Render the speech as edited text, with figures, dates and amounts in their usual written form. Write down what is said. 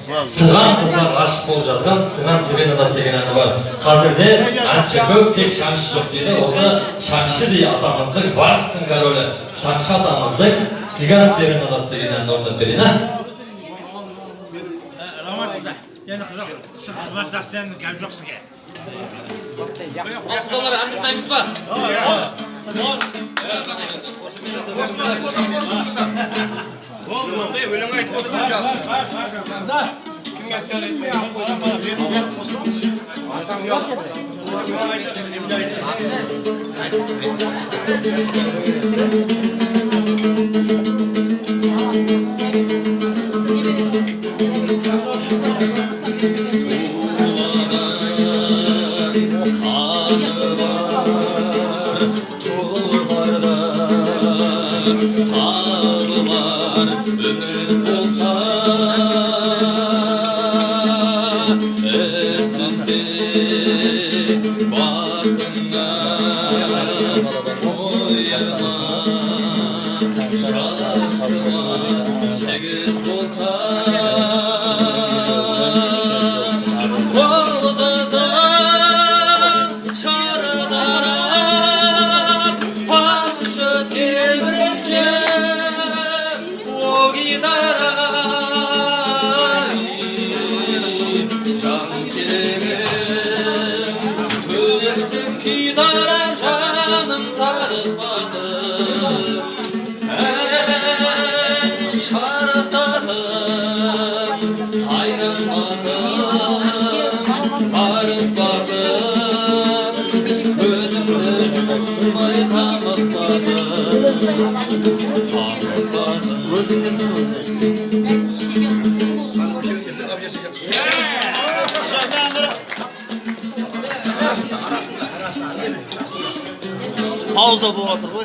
Сыған қызға ғашық болып жазған Сыған Сиренадасы деген әні бар. Қазірде әнші көп, тек шамшы жоқ дейді. Осы шамшы дей атамыздың, барыстың королі шамшы атамыздың Сыған Сиренадасы деген әнді орындап берейін, а? Құдалар ән тыңдаймыз ба? Өлең айтып отырған жақсы. Pauzda bu atır koy.